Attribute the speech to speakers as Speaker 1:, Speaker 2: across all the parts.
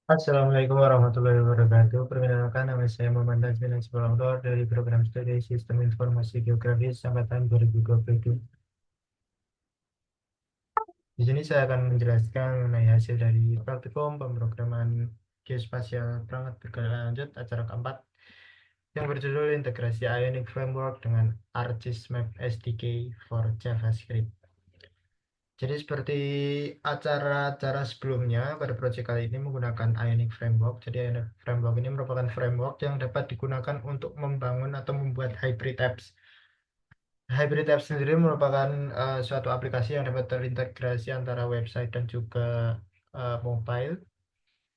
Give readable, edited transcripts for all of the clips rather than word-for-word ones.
Speaker 1: Assalamualaikum warahmatullahi wabarakatuh. Perkenalkan, nama saya Muhammad Nazmin Nasrullah dari program studi Sistem Informasi Geografis Angkatan 2022. Di sini saya akan menjelaskan mengenai hasil dari praktikum pemrograman geospasial perangkat berkelanjut acara keempat yang berjudul Integrasi Ionic Framework dengan ArcGIS-Map SDK for JavaScript. Jadi seperti acara-acara sebelumnya, pada proyek kali ini menggunakan Ionic Framework. Jadi Ionic Framework ini merupakan framework yang dapat digunakan untuk membangun atau membuat hybrid apps. Hybrid apps sendiri merupakan suatu aplikasi yang dapat terintegrasi antara website dan juga mobile.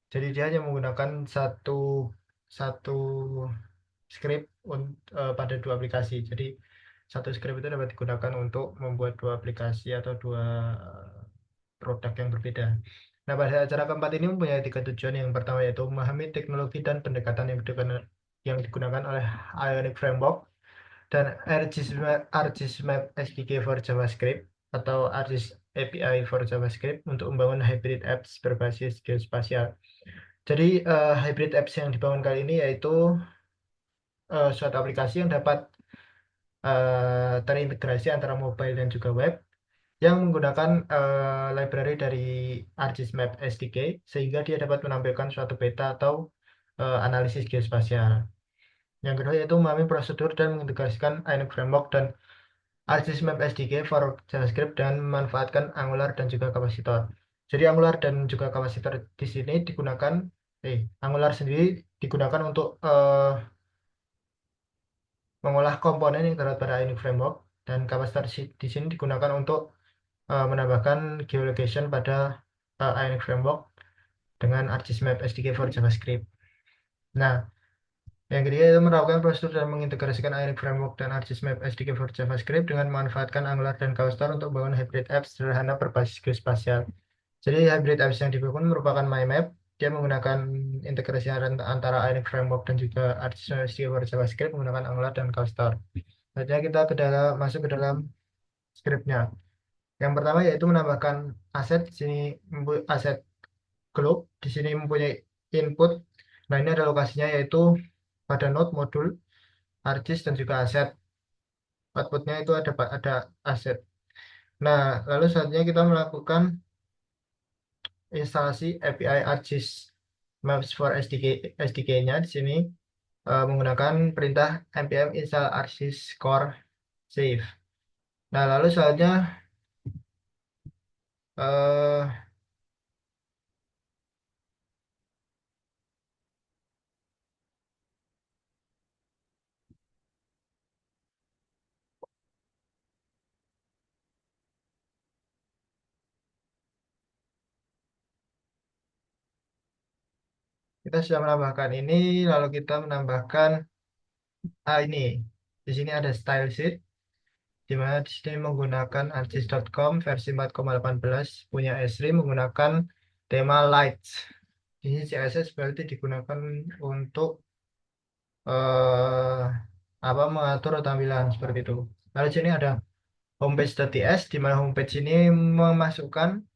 Speaker 1: Jadi dia hanya menggunakan satu satu script pada dua aplikasi. Jadi satu script itu dapat digunakan untuk membuat dua aplikasi atau dua produk yang berbeda. Nah, pada acara keempat ini mempunyai tiga tujuan. Yang pertama yaitu memahami teknologi dan pendekatan yang digunakan oleh Ionic Framework dan ArcGIS-Map SDK for JavaScript atau ArcGIS API for JavaScript untuk membangun hybrid apps berbasis geospasial. Jadi, hybrid apps yang dibangun kali ini yaitu suatu aplikasi yang dapat terintegrasi antara mobile dan juga web yang menggunakan library dari ArcGIS-Map SDK sehingga dia dapat menampilkan suatu peta atau analisis geospasial. Yang kedua yaitu memahami prosedur dan mengintegrasikan Ionic Framework dan ArcGIS-Map SDK for JavaScript dan memanfaatkan Angular dan juga kapasitor. Jadi Angular dan juga kapasitor di sini digunakan, Angular sendiri digunakan untuk mengolah komponen yang terdapat pada Ionic Framework dan kapasitor di sini digunakan untuk menambahkan geolocation pada Ionic Framework dengan ArcGIS-Map SDK for JavaScript. Nah, yang ketiga itu menerapkan prosedur dan mengintegrasikan Ionic Framework dan ArcGIS-Map SDK for JavaScript dengan memanfaatkan Angular dan Cowstar untuk membangun hybrid apps sederhana berbasis geospasial. Jadi hybrid apps yang dibangun merupakan MyMap. Dia menggunakan integrasi antara Ionic Framework dan juga ArcGIS-Map SDK for JavaScript menggunakan Angular dan Cowstar. Selanjutnya kita masuk ke dalam scriptnya. Yang pertama yaitu menambahkan aset. Di sini aset globe. Di sini mempunyai input. Nah, ini ada lokasinya yaitu pada node, modul, ArcGIS dan juga aset. Outputnya itu ada aset. Nah, lalu selanjutnya kita melakukan instalasi API ArcGIS Maps for SDK-nya di sini menggunakan perintah npm install ArcGIS core save. Nah, lalu selanjutnya eh, kita sudah menambahkan ini, lalu kita menambahkan ini. Di sini ada style sheet, di mana di sini menggunakan arcis.com versi 4,18 punya Esri menggunakan tema lights. Di sini CSS berarti digunakan untuk eh, mengatur tampilan seperti itu. Lalu di sini ada homepage.ts di mana homepage ini memasukkan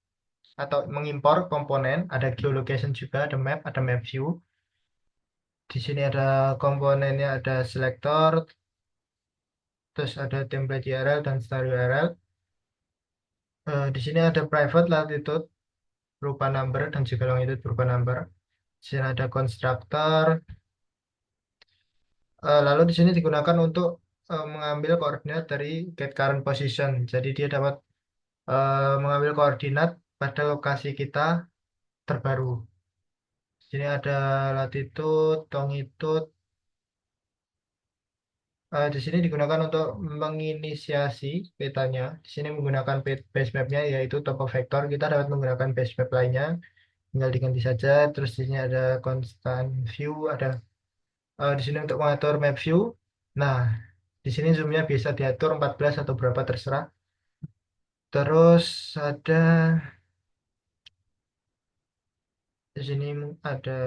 Speaker 1: atau mengimpor komponen, ada geolocation juga, ada map view. Di sini ada komponennya, ada selector, terus ada template URL dan style URL. Di sini ada private latitude berupa number dan juga longitude berupa number. Di sini ada constructor. Lalu di sini digunakan untuk mengambil koordinat dari get current position. Jadi dia dapat mengambil koordinat pada lokasi kita terbaru. Di sini ada latitude, longitude. Di sini digunakan untuk menginisiasi petanya. Di sini menggunakan base mapnya yaitu topo vektor. Kita dapat menggunakan base map lainnya, tinggal diganti saja. Terus di sini ada constant view, ada di sini untuk mengatur map view. Nah, di sini zoomnya bisa diatur 14 atau berapa terserah. Terus ada di sini ada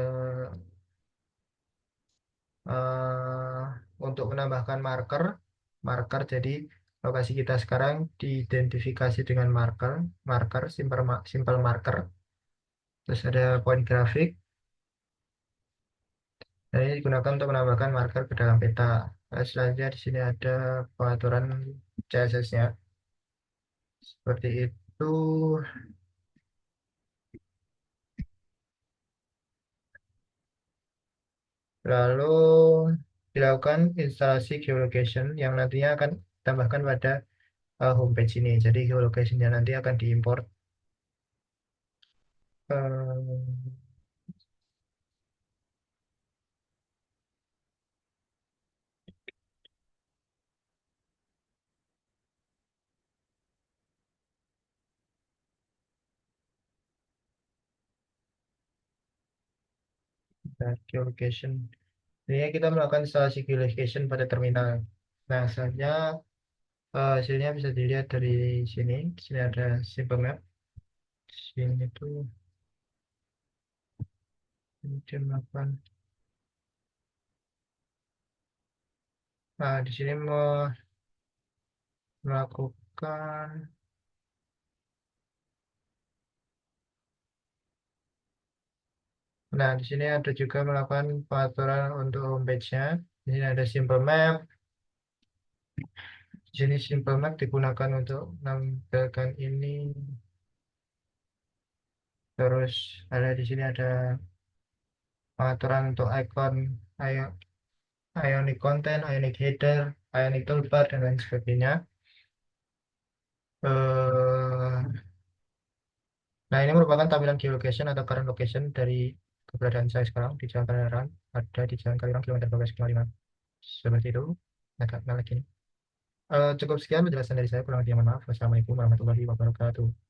Speaker 1: eh, untuk menambahkan marker. Marker jadi lokasi kita sekarang diidentifikasi dengan marker, simple marker. Terus ada point grafik. Dan ini digunakan untuk menambahkan marker ke dalam peta. Selanjutnya di sini ada pengaturan CSS-nya. Seperti itu. Lalu dilakukan instalasi geolocation yang nantinya akan ditambahkan pada homepage ini. Jadi geolocation-nya nanti akan diimport. eh, Geolocation. Ini kita melakukan instalasi geolocation pada terminal. Nah, selanjutnya hasilnya bisa dilihat dari sini. Di sini ada simple map. Di sini tuh kemudian melakukan. Nah, di sini melakukan. Nah, di sini ada juga melakukan pengaturan untuk homepage-nya. Di sini ada simple map. Di sini simple map digunakan untuk menampilkan ini. Terus ada di sini ada pengaturan untuk icon, ionic content, ionic header, ionic toolbar, dan lain sebagainya. Eh, nah, ini merupakan tampilan geolocation atau current location dari keberadaan saya sekarang di Jalan Kaliurang. Ada di Jalan Kaliurang kilometer 12,5. Seperti itu. Agak lagi. Cukup sekian penjelasan dari saya. Kurang lebih mohon maaf. Wassalamualaikum warahmatullahi wabarakatuh.